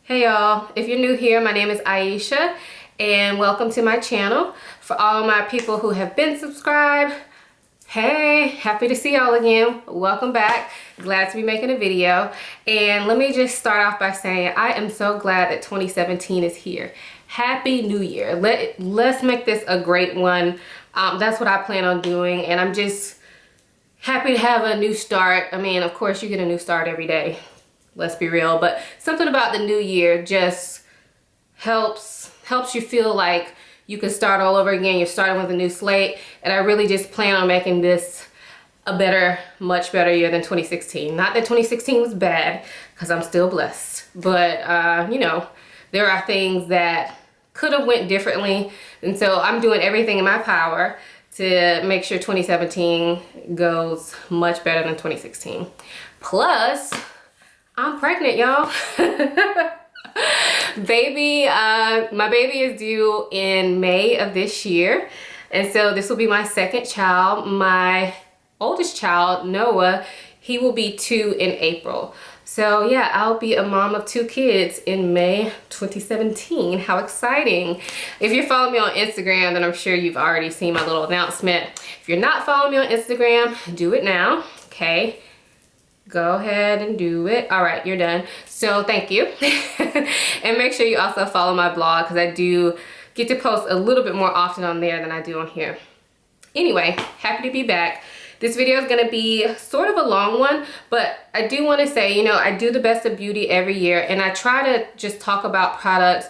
Hey y'all, if you're new here, my name is Aisha and welcome to my channel. For all my people who have been subscribed, hey, happy to see y'all again. Welcome back. Glad to be making a video. And let me just start off by saying I am so glad that 2017 is here. Happy New Year. Let's make this a great one. That's what I plan on doing, and I'm just happy to have a new start. I mean, of course you get a new start every day. Let's be real, but something about the new year just helps you feel like you can start all over again. You're starting with a new slate, and I really just plan on making this a better, much better year than 2016. Not that 2016 was bad, because I'm still blessed, but you know, there are things that could have went differently, and so I'm doing everything in my power to make sure 2017 goes much better than 2016. Plus, I'm pregnant, y'all. My baby is due in May of this year. And so this will be my second child. My oldest child, Noah, he will be 2 in April. So yeah, I'll be a mom of 2 kids in May 2017. How exciting. If you're following me on Instagram, then I'm sure you've already seen my little announcement. If you're not following me on Instagram, do it now, okay? Go ahead and do it. All right, you're done. So thank you. And make sure you also follow my blog, because I do get to post a little bit more often on there than I do on here. Anyway, happy to be back. This video is gonna be sort of a long one, but I do wanna say, you know, I do the Best of Beauty every year, and I try to just talk about products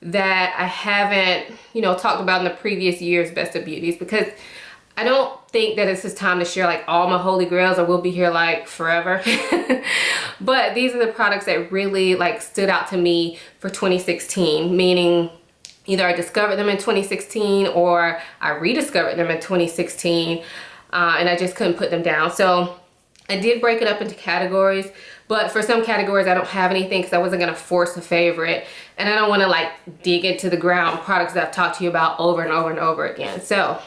that I haven't, you know, talked about in the previous year's Best of Beauties, because I don't think that it's just time to share like all my holy grails, or we'll be here like forever. But these are the products that really like stood out to me for 2016, meaning either I discovered them in 2016 or I rediscovered them in 2016, and I just couldn't put them down. So I did break it up into categories, but for some categories I don't have anything because I wasn't gonna force a favorite, and I don't wanna like dig into the ground products that I've talked to you about over and over and over again. So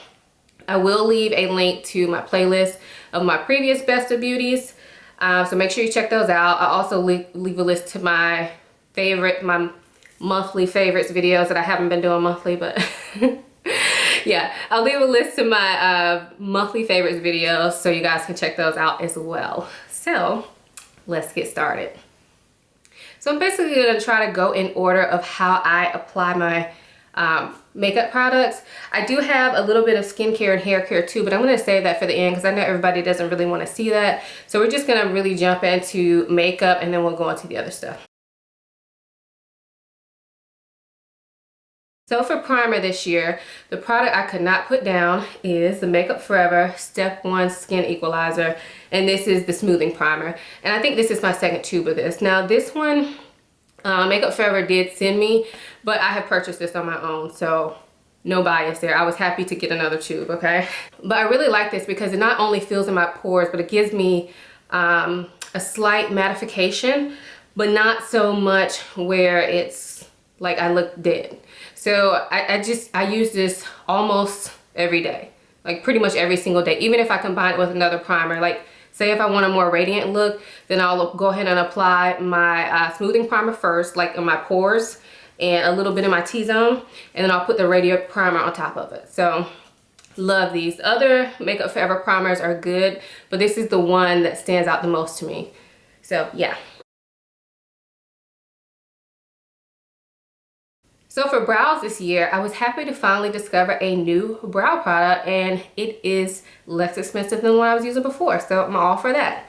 I will leave a link to my playlist of my previous Best of Beauties, so make sure you check those out. I also leave a list to my monthly favorites videos that I haven't been doing monthly, but yeah, I'll leave a list to my monthly favorites videos so you guys can check those out as well. So let's get started. So I'm basically gonna try to go in order of how I apply my makeup products. I do have a little bit of skincare and hair care too, but I'm going to save that for the end because I know everybody doesn't really want to see that. So we're just going to really jump into makeup, and then we'll go into the other stuff. So for primer this year, the product I could not put down is the Makeup Forever Step 1 Skin Equalizer, and this is the smoothing primer. And I think this is my second tube of this. Now this one, Makeup Forever did send me, but I have purchased this on my own, so no bias there. I was happy to get another tube, okay? But I really like this because it not only fills in my pores, but it gives me a slight mattification, but not so much where it's like I look dead. So I use this almost every day, like pretty much every single day, even if I combine it with another primer. Like say if I want a more radiant look, then I'll go ahead and apply my smoothing primer first, like in my pores and a little bit in my T-zone, and then I'll put the radiant primer on top of it. So love these. Other Makeup Forever primers are good, but this is the one that stands out the most to me. So yeah. So for brows this year, I was happy to finally discover a new brow product, and it is less expensive than what I was using before, so I'm all for that.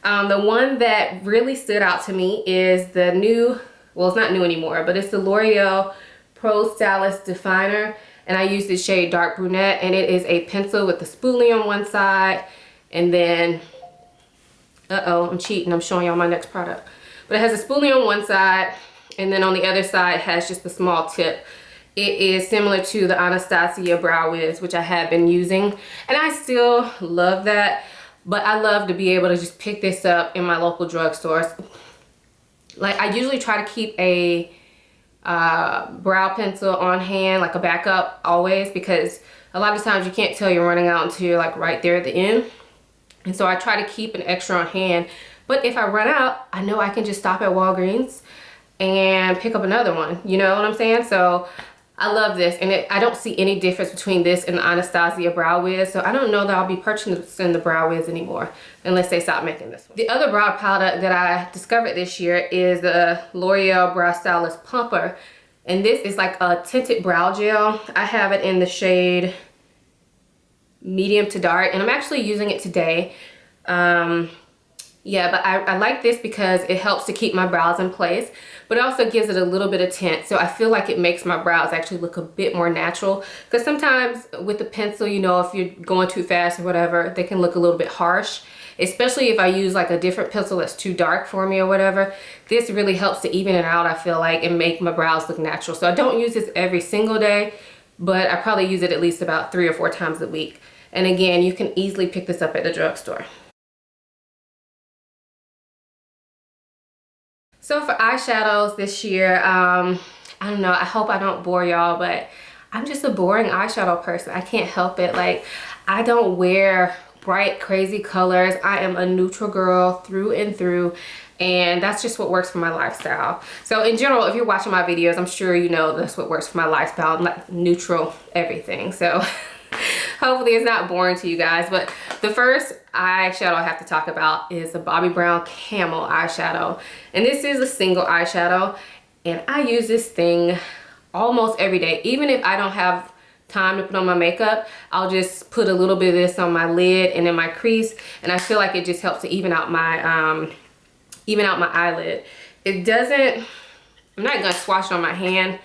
The one that really stood out to me is the new, well, it's not new anymore, but it's the Loreal Pro Stylist Definer, and I use the shade Dark Brunette, and it is a pencil with the spoolie on one side, and then, uh-oh, I'm cheating, I'm showing y'all my next product. But it has a spoolie on one side, and then on the other side has just a small tip. It is similar to the Anastasia Brow Wiz, which I have been using, and I still love that, but I love to be able to just pick this up in my local drugstores. Like I usually try to keep a brow pencil on hand, like a backup always, because a lot of times you can't tell you're running out until you're like right there at the end. And so I try to keep an extra on hand, but if I run out, I know I can just stop at Walgreens and pick up another one, you know what I'm saying? So I love this, and I don't see any difference between this and the Anastasia Brow Wiz, so I don't know that I'll be purchasing the Brow Wiz anymore unless they stop making this one. The other brow product that I discovered this year is the Loreal Brow Stylist Plumper, and this is like a tinted brow gel. I have it in the shade medium to dark, and I'm actually using it today. Yeah, but I like this because it helps to keep my brows in place, but it also gives it a little bit of tint. So I feel like it makes my brows actually look a bit more natural, because sometimes with the pencil, you know, if you're going too fast or whatever, they can look a little bit harsh, especially if I use like a different pencil that's too dark for me or whatever. This really helps to even it out, I feel like, and make my brows look natural. So I don't use this every single day, but I probably use it at least about 3 or 4 times a week. And again, you can easily pick this up at the drugstore. So for eyeshadows this year, I don't know, I hope I don't bore y'all, but I'm just a boring eyeshadow person. I can't help it. Like, I don't wear bright, crazy colors. I am a neutral girl through and through, and that's just what works for my lifestyle. So in general, if you're watching my videos, I'm sure you know that's what works for my lifestyle. I'm like neutral everything. So hopefully it's not boring to you guys. But the first eyeshadow I have to talk about is the Bobbi Brown Camel eyeshadow. And this is a single eyeshadow, and I use this thing almost every day. Even if I don't have time to put on my makeup, I'll just put a little bit of this on my lid and in my crease, and I feel like it just helps to even out my eyelid. It doesn't, I'm not gonna swatch it on my hand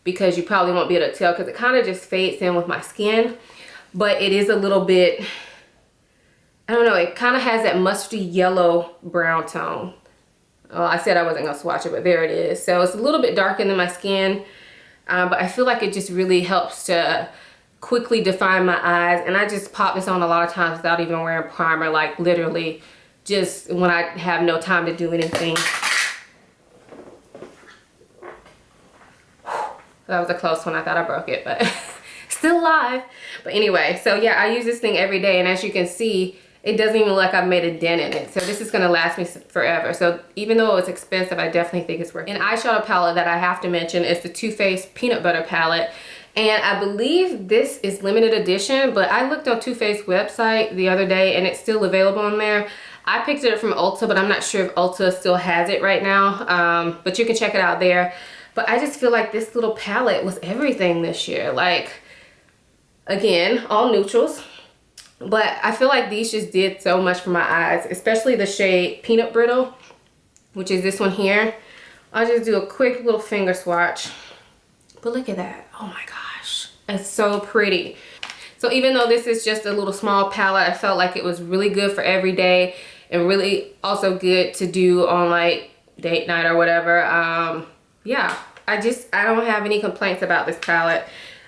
because you probably won't be able to tell, because it kind of just fades in with my skin, but it is a little bit, I don't know, it kind of has that mustardy yellow brown tone. Oh, I said I wasn't gonna swatch it, but there it is. So it's a little bit darker than my skin, but I feel like it just really helps to quickly define my eyes. And I just pop this on a lot of times without even wearing primer, like literally just when I have no time to do anything. That was a close one. I thought I broke it, but still alive. But anyway, so yeah, I use this thing every day, and as you can see, it doesn't even look like I've made a dent in it. So this is gonna last me forever. So even though it's expensive, I definitely think it's worth it. An eyeshadow palette that I have to mention is the Too Faced Peanut Butter Palette. And I believe this is limited edition, but I looked on Too Faced website the other day and it's still available on there. I picked it up from Ulta, but I'm not sure if Ulta still has it right now. But you can check it out there. But I just feel like this little palette was everything this year. Like, again, all neutrals. But I feel like these just did so much for my eyes, especially the shade Peanut Brittle, which is this one here. I'll just do a quick little finger swatch. But look at that. Oh my gosh. It's so pretty. So even though this is just a little small palette, I felt like it was really good for every day and really also good to do on like date night or whatever. Yeah, I don't have any complaints about this palette.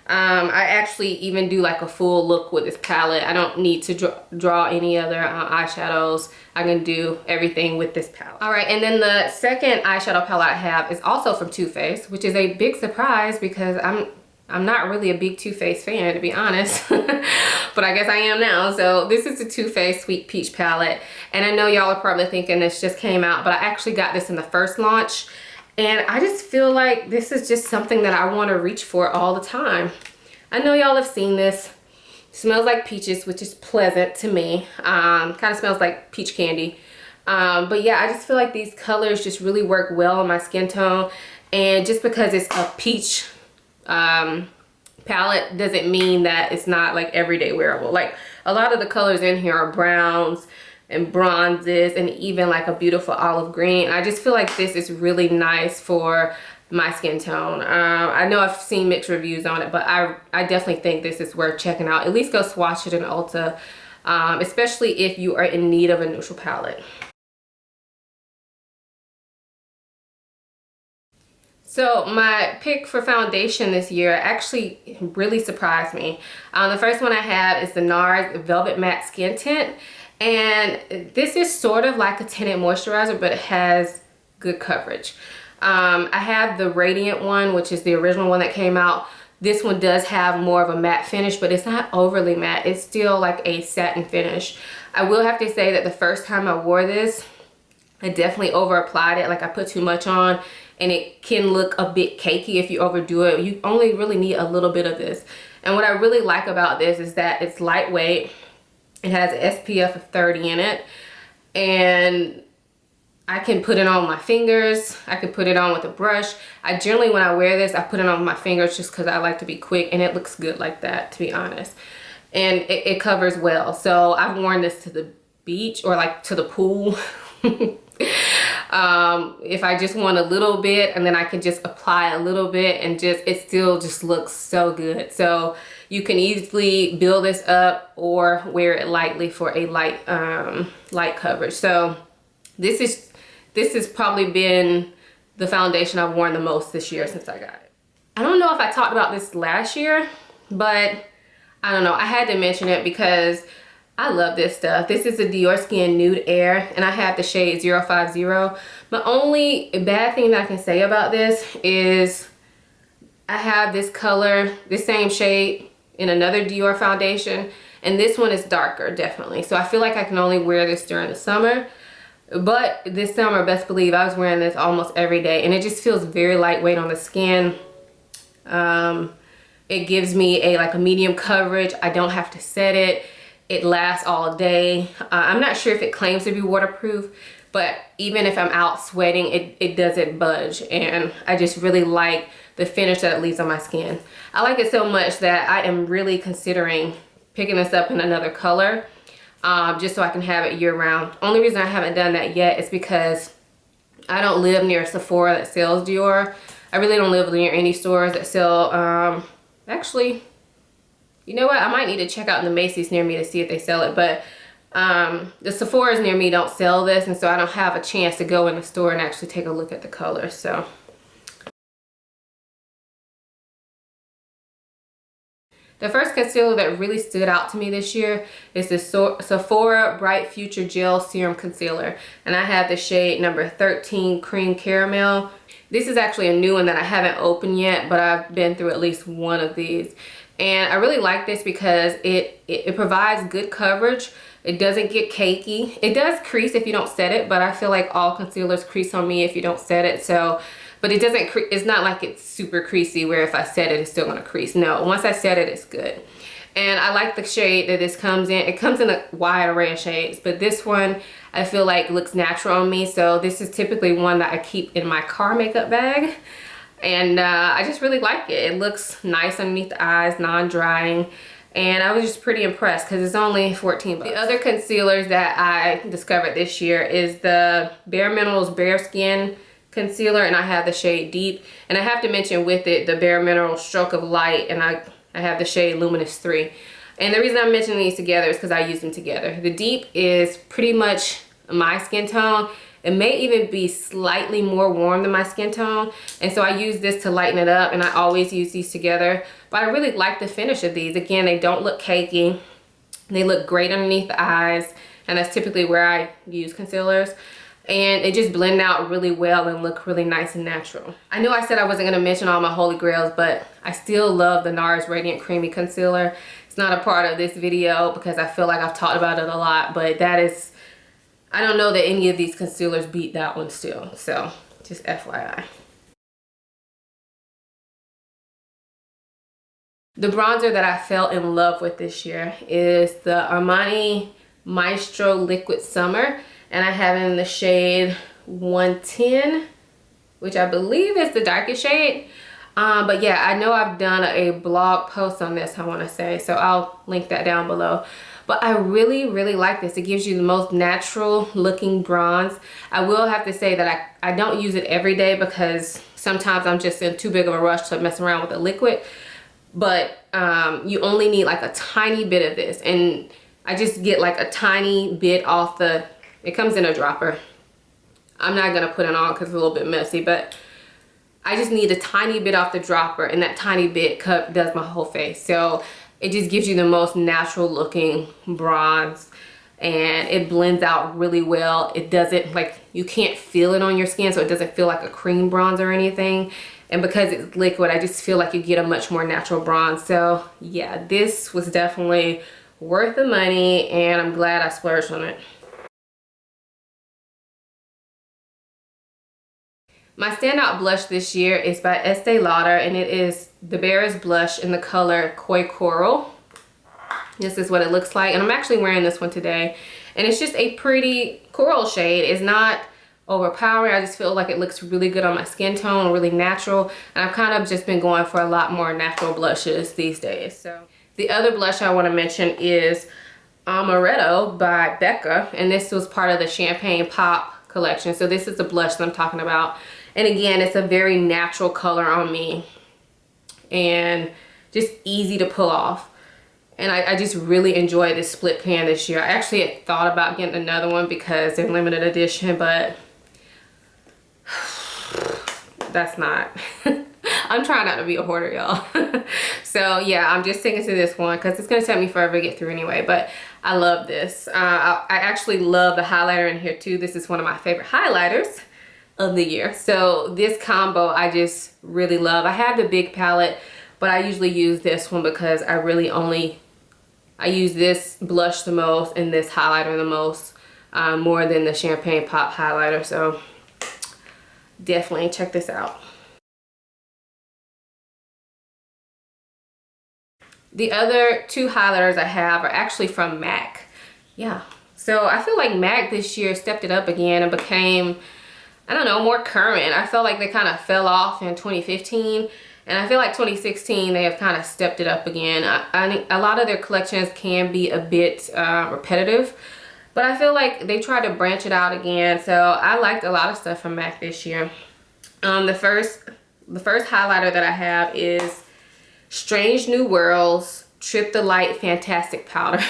I actually even do like a full look with this palette. I don't need to draw any other eyeshadows. I can do everything with this palette. All right, and then the second eyeshadow palette I have is also from Too Faced, which is a big surprise because I'm not really a big Too Faced fan, to be honest. But I guess I am now. So this is the Too Faced Sweet Peach palette. And I know y'all are probably thinking this just came out, but I actually got this in the first launch. And I just feel like this is just something that I want to reach for all the time. I know y'all have seen this. It smells like peaches, which is pleasant to me. Kind of smells like peach candy. But yeah, I just feel like these colors just really work well on my skin tone. And just because it's a peach palette doesn't mean that it's not like everyday wearable. Like a lot of the colors in here are browns and bronzes and even like a beautiful olive green. I just feel like this is really nice for my skin tone. I know I've seen mixed reviews on it, but I definitely think this is worth checking out. At least go swatch it in Ulta, especially if you are in need of a neutral palette. So my pick for foundation this year actually really surprised me. The first one I have is the NARS Velvet Matte Skin Tint. And this is sort of like a tinted moisturizer, but it has good coverage. I have the Radiant one, which is the original one that came out. This one does have more of a matte finish, but it's not overly matte. It's still like a satin finish. I will have to say that the first time I wore this, I definitely over applied it. Like I put too much on and it can look a bit cakey if you overdo it. You only really need a little bit of this. And what I really like about this is that it's lightweight. It has an SPF of 30 in it, and I can put it on my fingers. I can put it on with a brush. I generally, when I wear this, I put it on my fingers just because I like to be quick, and it looks good like that, to be honest. And it covers well. So I've worn this to the beach or like to the pool. If I just want a little bit, and then I can just apply a little bit, and it still just looks so good. So you can easily build this up or wear it lightly for a light coverage. So this has probably been the foundation I've worn the most this year since I got it. I don't know if I talked about this last year, but I don't know, I had to mention it because I love this stuff. This is a Dior Skin Nude Air, and I have the shade 050. The only bad thing that I can say about this is I have this color, this same shade in another Dior foundation, and this one is darker, definitely. So I feel like I can only wear this during the summer. But this summer, best believe, I was wearing this almost every day, and it just feels very lightweight on the skin. It gives me like a medium coverage. I don't have to set it. It lasts all day. I'm not sure if it claims to be waterproof, but even if I'm out sweating, it doesn't budge, and I just really like the finish that it leaves on my skin. I like it so much that I am really considering picking this up in another color, just so I can have it year round. Only reason I haven't done that yet is because I don't live near a Sephora that sells Dior. I really don't live near any stores that sell, actually, you know what? I might need to check out in the Macy's near me to see if they sell it, but the Sephora's near me don't sell this, and so I don't have a chance to go in the store and actually take a look at the color. So the first concealer that really stood out to me this year is the Sephora Bright Future Gel Serum Concealer, and I have the shade number 13 Cream Caramel. This is actually a new one that I haven't opened yet, but I've been through at least one of these. And I really like this because it provides good coverage. It doesn't get cakey. It does crease if you don't set it, but I feel like all concealers crease on me if you don't set it. So, but it doesn't, it's not like it's super creasy where if I set it, it's still gonna crease. No, once I set it, it's good. And I like the shade that this comes in. It comes in a wide array of shades, but this one I feel like looks natural on me. So this is typically one that I keep in my car makeup bag. And I just really like it. It looks nice underneath the eyes, non-drying. And I was just pretty impressed because it's only 14 bucks. The other concealers that I discovered this year is the Bare Minerals Bare Skin Concealer, and I have the shade Deep. And I have to mention with it the Bare Minerals Stroke of Light, and I have the shade Luminous 3. And the reason I'm mentioning these together is because I use them together. The Deep is pretty much my skin tone. It may even be slightly more warm than my skin tone. And so I use this to lighten it up, and I always use these together. But I really like the finish of these. Again, they don't look cakey. They look great underneath the eyes, and that's typically where I use concealers. And it just blend out really well and look really nice and natural. I know I said I wasn't gonna mention all my holy grails, but I still love the NARS Radiant Creamy Concealer. It's not a part of this video because I feel like I've talked about it a lot, but that is, I don't know that any of these concealers beat that one still. So just FYI. The bronzer that I fell in love with this year is the Armani Maestro Liquid Summer, and I have it in the shade 110, which I believe is the darkest shade. But yeah, I know I've done a blog post on this, I want to say, so I'll link that down below. But I really, really like this. It gives you the most natural looking bronze. I will have to say that I don't use it every day because sometimes I'm just in too big of a rush to mess around with the liquid. But you only need like a tiny bit of this, and I just get like a tiny bit off the, it comes in a dropper. I'm not gonna put it on because it's a little bit messy, but I just need a tiny bit off the dropper, and that tiny bit does my whole face. So it just gives you the most natural looking bronze, and it blends out really well. It doesn't, like, you can't feel it on your skin, so it doesn't feel like a cream bronze or anything. And because it's liquid, I just feel like you get a much more natural bronze. So yeah, this was definitely worth the money, and I'm glad I splurged on it. My standout blush this year is by Estee Lauder, and it is the Barest blush in the color Koi Coral. This is what it looks like, and I'm actually wearing this one today. And it's just a pretty coral shade. It's not overpowering. I just feel like it looks really good on my skin tone, really natural. And I've kind of just been going for a lot more natural blushes these days. So the other blush I want to mention is Amaretto by Becca, and this was part of the Champagne Pop collection. So this is the blush that I'm talking about. And again, it's a very natural color on me and just easy to pull off. And I just really enjoyed this split pan this year. I actually had thought about getting another one because they're limited edition, but that's not. I'm trying not to be a hoarder, y'all. So yeah, I'm just sticking to this one because it's gonna take me forever to get through anyway, but I love this. I actually love the highlighter in here too. This is one of my favorite highlighters of the year. So this combo I just really love. I have the big palette, but I usually use this one because I use this blush the most and this highlighter the most, more than the Champagne Pop highlighter. So definitely check this out. The other two highlighters I have are actually from MAC. Yeah, so I feel like MAC this year stepped it up again and became, I don't know, more current. I felt like they kind of fell off in 2015. And I feel like 2016, they have kind of stepped it up again. A lot of their collections can be a bit repetitive, but I feel like they tried to branch it out again. So I liked a lot of stuff from MAC this year. The first highlighter that I have is Strange New Worlds Trip the Light Fantastic Powder.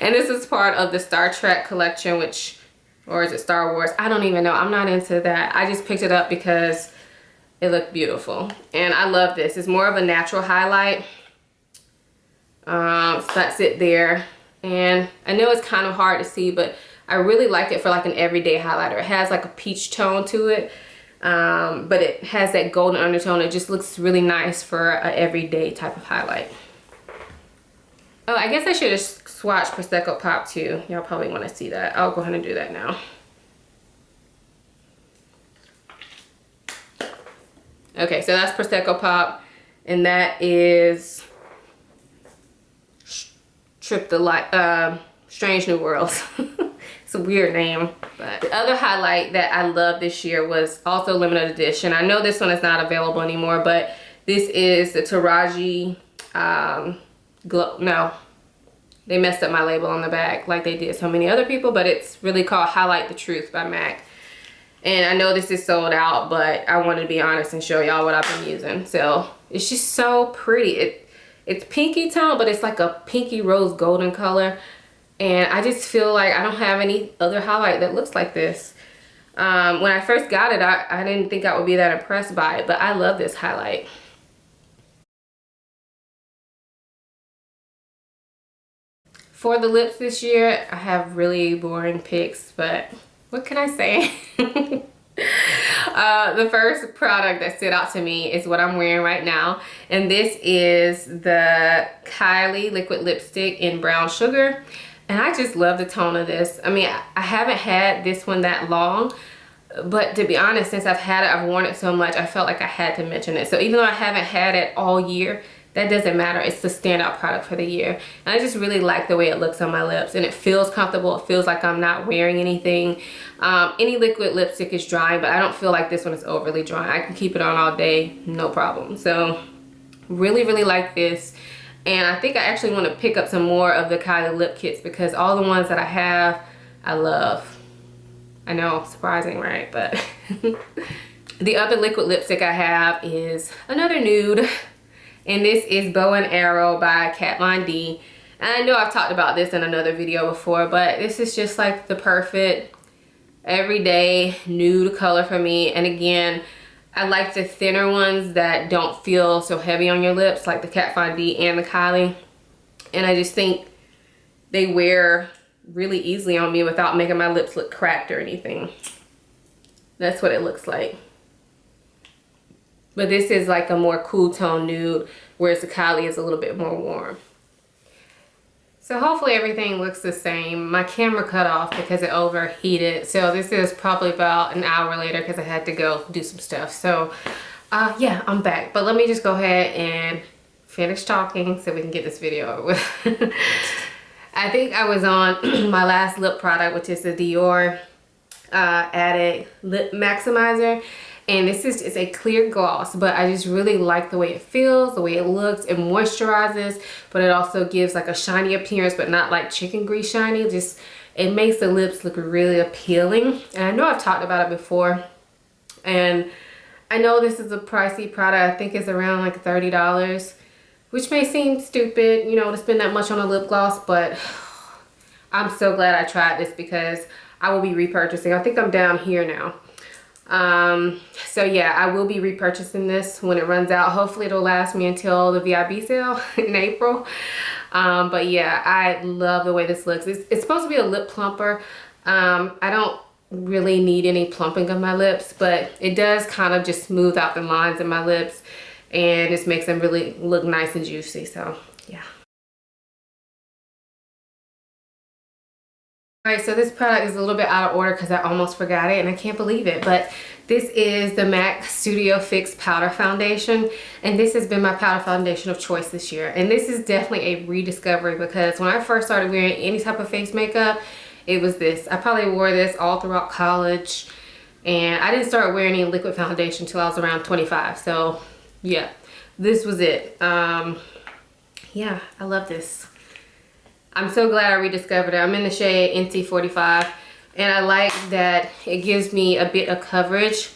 And this is part of the Star Trek collection, or is it Star Wars? I don't even know. I'm not into that. I just picked it up because it looked beautiful, and I love this. It's more of a natural highlight. So that's it there. And I know it's kind of hard to see, but I really like it for like an everyday highlighter. It has like a peach tone to it, but it has that golden undertone. It just looks really nice for an everyday type of highlight. Oh, I guess I should have swatched Prosecco Pop too. Y'all probably want to see that. I'll go ahead and do that now. Okay, so that's Prosecco Pop, and that is Strange New Worlds. It's a weird name. But the other highlight that I love this year was also limited edition. I know this one is not available anymore, but this is the Taraji Glow. No, they messed up my label on the back like they did so many other people, but it's really called Highlight the Truth by MAC. And I know this is sold out, but I wanted to be honest and show y'all what I've been using. So it's just so pretty. It's pinky tone, but it's like a pinky rose golden color. And I just feel like I don't have any other highlight that looks like this. When I first got it, I didn't think I would be that impressed by it, but I love this highlight. For the lips this year, I have really boring picks, but what can I say? The first product that stood out to me is what I'm wearing right now, and this is the Kylie liquid lipstick in Brown Sugar, and I just love the tone of this. I mean, I haven't had this one that long, but to be honest, since I've had it, I've worn it so much, I felt like I had to mention it. So even though I haven't had it all year, that doesn't matter. It's the standout product for the year. And I just really like the way it looks on my lips, and it feels comfortable. It feels like I'm not wearing anything. Any liquid lipstick is drying, but I don't feel like this one is overly dry. I can keep it on all day, no problem. So really, really like this. And I think I actually want to pick up some more of the Kylie lip kits because all the ones that I have, I love. I know, surprising, right? But the other liquid lipstick I have is another nude. And this is Bow and Arrow by Kat Von D. And I know I've talked about this in another video before, but this is just like the perfect everyday nude color for me. And again, I like the thinner ones that don't feel so heavy on your lips, like the Kat Von D and the Kylie. And I just think they wear really easily on me without making my lips look cracked or anything. That's what it looks like. But this is like a more cool tone nude, whereas the Kylie is a little bit more warm. So hopefully everything looks the same. My camera cut off because it overheated. So this is probably about an hour later because I had to go do some stuff. So yeah, I'm back. But let me just go ahead and finish talking so we can get this video over with. I think I was on my last lip product, which is the Dior Addict Lip Maximizer. And this is just a clear gloss, but I just really like the way it feels, the way it looks. It moisturizes, but it also gives like a shiny appearance, but not like chicken grease shiny. Just, it makes the lips look really appealing. And I know I've talked about it before. And I know this is a pricey product. I think it's around like $30, which may seem stupid, you know, to spend that much on a lip gloss, but I'm so glad I tried this because I will be repurchasing. I think I'm down here now. So yeah, I will be repurchasing this when it runs out. Hopefully it'll last me until the VIB sale in April. But yeah, I love the way this looks. It's supposed to be a lip plumper. I don't really need any plumping of my lips, but it does kind of just smooth out the lines in my lips and just makes them really look nice and juicy. So yeah. Alright, so this product is a little bit out of order because I almost forgot it and I can't believe it, but this is the MAC Studio Fix Powder Foundation, and this has been my powder foundation of choice this year. And this is definitely a rediscovery because when I first started wearing any type of face makeup, it was this. I probably wore this all throughout college, and I didn't start wearing any liquid foundation until I was around 25. So yeah, this was it. Yeah, I love this. I'm so glad I rediscovered it. I'm in the shade NC45, and I like that it gives me a bit of coverage,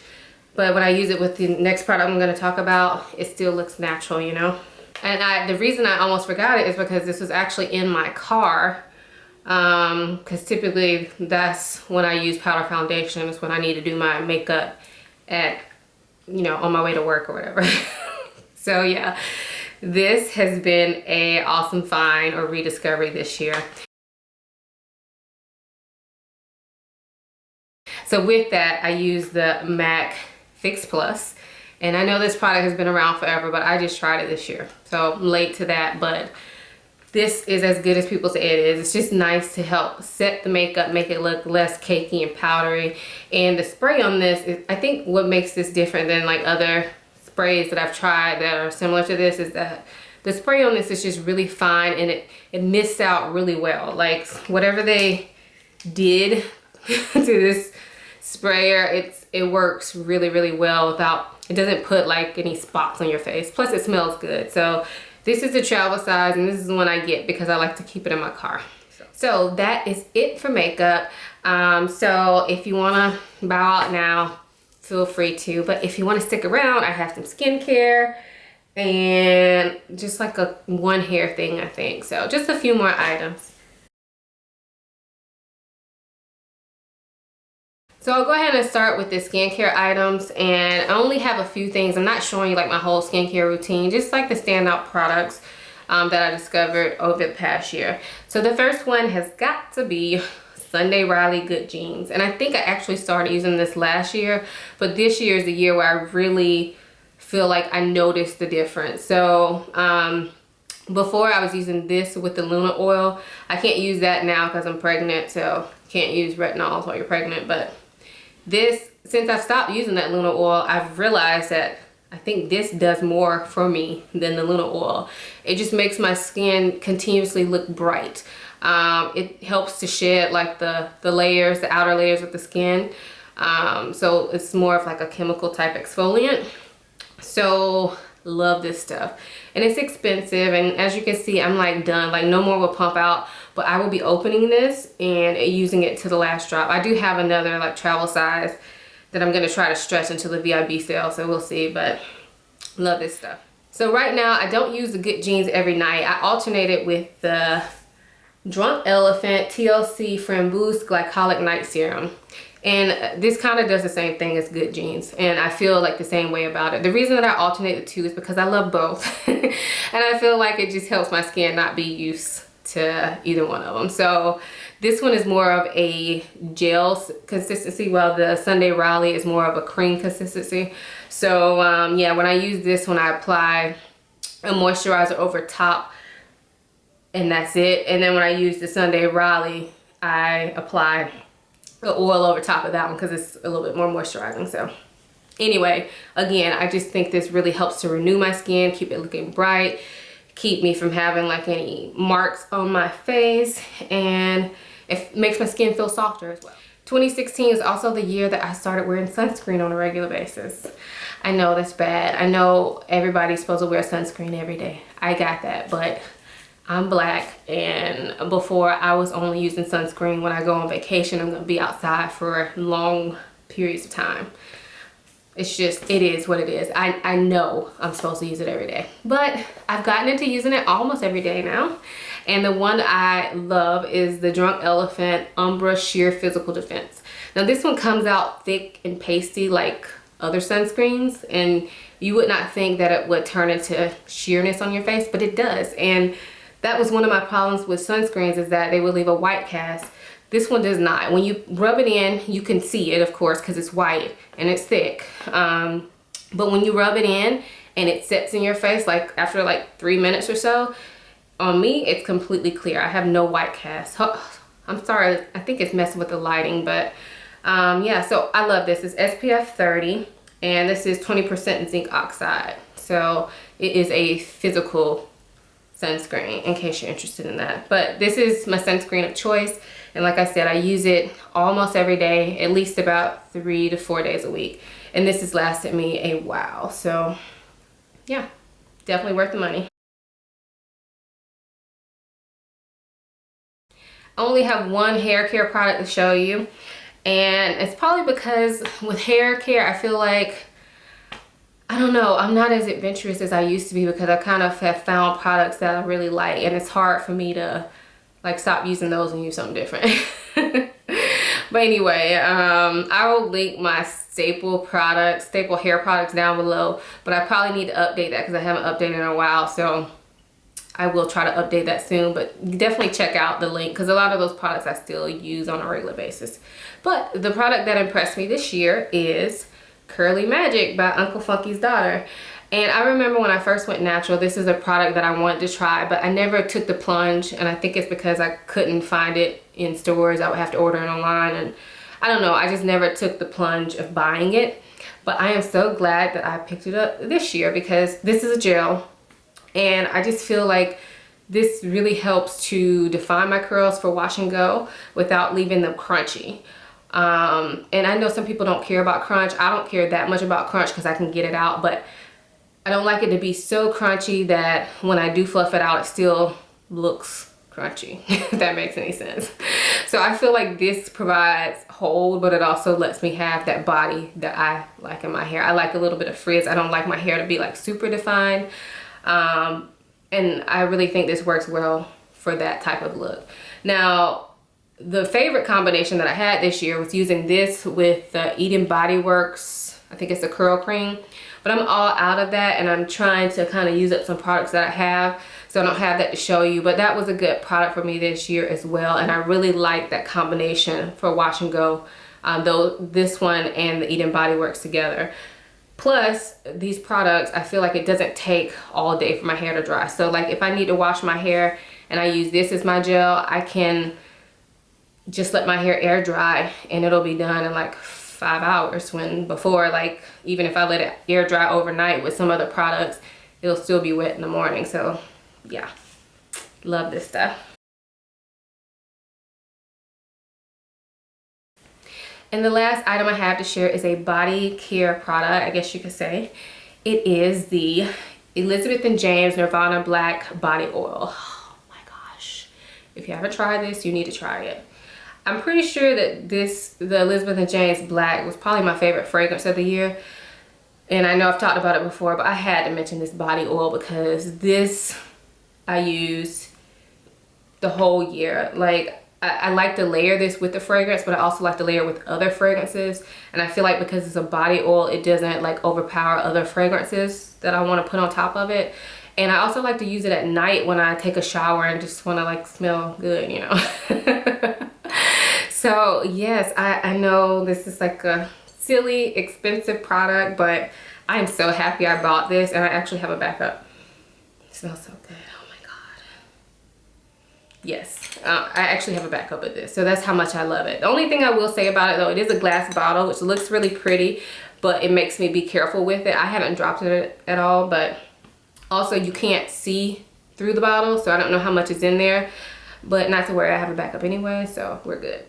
but when I use it with the next product I'm going to talk about, it still looks natural, you know. And the reason I almost forgot it is because this was actually in my car, because typically that's when I use powder foundation. It's when I need to do my makeup at, you know, on my way to work or whatever. So yeah. This has been a awesome find or rediscovery this year. So with that, I use the MAC Fix Plus. And I know this product has been around forever, but I just tried it this year. So I'm late to that, but this is as good as people say it is. It's just nice to help set the makeup, make it look less cakey and powdery. And the spray on this is, I think what makes this different than like other sprays that I've tried that are similar to this is that the spray on this is just really fine, and it mists out really well. Like whatever they did to this sprayer, it works really, really well without, it doesn't put like any spots on your face. Plus it smells good. So this is the travel size, and this is the one I get because I like to keep it in my car. So that is it for makeup. So if you wanna bow out now, feel free to, but if you want to stick around, I have some skincare and just like a one hair thing, I think. So just a few more items. So I'll go ahead and start with the skincare items, and I only have a few things. I'm not showing you like my whole skincare routine, just like the standout products that I discovered over the past year. So the first one has got to be Sunday Riley Good Jeans, and I think I actually started using this last year, but this year is the year where I really feel like I noticed the difference. So before I was using this with the Luna oil. I can't use that now because I'm pregnant, so can't use retinols while you're pregnant. But this, since I stopped using that Luna oil, I've realized that I think this does more for me than the Luna oil. It just makes my skin continuously look bright. It helps to shed like the layers, the outer layers of the skin. So it's more of like a chemical type exfoliant. So love this stuff. And it's expensive, and as you can see, I'm like done. Like no more will pump out, but I will be opening this and using it to the last drop. I do have another like travel size that I'm gonna try to stretch until the VIB sale, so we'll see, but love this stuff. So right now, I don't use the Good Jeans every night. I alternate it with the Drunk Elephant TLC Framboos Glycolic Night Serum. And this kind of does the same thing as Good Jeans, and I feel like the same way about it. The reason that I alternate the two is because I love both. And I feel like it just helps my skin not be used to either one of them. So this one is more of a gel consistency, while the Sunday Riley is more of a cream consistency. So yeah, when I use this, when I apply a moisturizer over top and that's it. And then when I use the Sunday Raleigh, I apply the oil over top of that one because it's a little bit more moisturizing. So anyway, again, I just think this really helps to renew my skin, keep it looking bright, keep me from having like any marks on my face, and it makes my skin feel softer as well. 2016 is also the year that I started wearing sunscreen on a regular basis. I know that's bad. I know everybody's supposed to wear sunscreen every day. I got that, but I'm black, and before I was only using sunscreen when I go on vacation. I'm gonna be outside for long periods of time. It's just, it is what it is. I know I'm supposed to use it every day, but I've gotten into using it almost every day now. And the one I love is the Drunk Elephant Umbra Sheer Physical Defense. Now this one comes out thick and pasty like other sunscreens, and you would not think that it would turn into sheerness on your face, but it does. And that was one of my problems with sunscreens, is that they would leave a white cast. This one does not. When you rub it in, you can see it, of course, because it's white and it's thick. But when you rub it in and it sets in your face, like after like 3 minutes or so, on me, it's completely clear. I have no white cast. Oh, I'm sorry, I think it's messing with the lighting, but yeah, so I love this. It's SPF 30, and this is 20% zinc oxide. So it is a physical sunscreen, in case you're interested in that. But this is my sunscreen of choice, and like I said, I use it almost every day, at least about 3 to 4 days a week, and this has lasted me a while. So yeah, definitely worth the money. I only have one hair care product to show you, and it's probably because with hair care, I feel like, I don't know, I'm not as adventurous as I used to be, because I kind of have found products that I really like, and it's hard for me to like stop using those and use something different. But anyway, I will link my staple hair products down below, but I probably need to update that because I haven't updated in a while, so I will try to update that soon. But definitely check out the link, because a lot of those products I still use on a regular basis. But the product that impressed me this year is Curly Magic by Uncle Funky's daughter. And I remember when I first went natural, this is a product that I wanted to try, but I never took the plunge, and I think it's because I couldn't find it in stores. I would have to order it online, and I don't know, I just never took the plunge of buying it. But I am so glad that I picked it up this year, because this is a gel, and I just feel like this really helps to define my curls for wash and go without leaving them crunchy. And I know some people don't care about crunch. I don't care that much about crunch because I can get it out, but I don't like it to be so crunchy that when I do fluff it out, it still looks crunchy, if that makes any sense. So I feel like this provides hold, but it also lets me have that body that I like in my hair. I like a little bit of frizz. I don't like my hair to be like super defined. And I really think this works well for that type of look. Now, the favorite combination that I had this year was using this with the Eden Body Works, I think it's the curl cream, but I'm all out of that, and I'm trying to kind of use up some products that I have, so I don't have that to show you. But that was a good product for me this year as well, and I really like that combination for wash and go, though this one and the Eden Body Works together. Plus, these products, I feel like it doesn't take all day for my hair to dry. So like if I need to wash my hair and I use this as my gel, I can just let my hair air dry and it'll be done in like 5 hours, when before, like even if I let it air dry overnight with some other products, it'll still be wet in the morning. So yeah, love this stuff. And the last item I have to share is a body care product, I guess you could say. It is the Elizabeth & James Nirvana Black Body Oil. Oh my gosh. If you haven't tried this, you need to try it. I'm pretty sure that the Elizabeth & James Black was probably my favorite fragrance of the year. And I know I've talked about it before, but I had to mention this body oil because this I use the whole year. Like, I like to layer this with the fragrance, but I also like to layer with other fragrances. And I feel like because it's a body oil, it doesn't like overpower other fragrances that I want to put on top of it. And I also like to use it at night when I take a shower and just want to like smell good, you know. So yes, I know this is like a silly, expensive product, but I'm so happy I bought this, and I actually have a backup. It smells so good. Oh my God. Yes, I actually have a backup of this, so that's how much I love it. The only thing I will say about it though, it is a glass bottle, which looks really pretty, but it makes me be careful with it. I haven't dropped it at all, but also you can't see through the bottle, so I don't know how much is in there, but not to worry, I have a backup anyway, so we're good.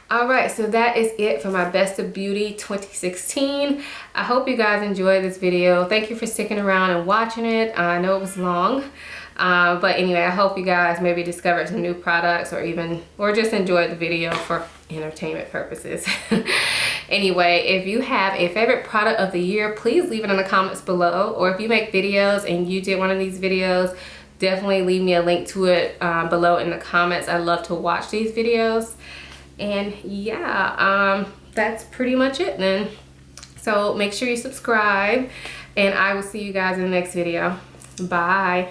All right, so that is it for my Best of Beauty 2016. I hope you guys enjoyed this video. Thank you for sticking around and watching it. I know it was long. But anyway, I hope you guys maybe discovered some new products or just enjoyed the video for entertainment purposes. Anyway, if you have a favorite product of the year, please leave it in the comments below. Or if you make videos and you did one of these videos, definitely leave me a link to it below in the comments. I love to watch these videos. And yeah, that's pretty much it then. So make sure you subscribe, and I will see you guys in the next video. Bye.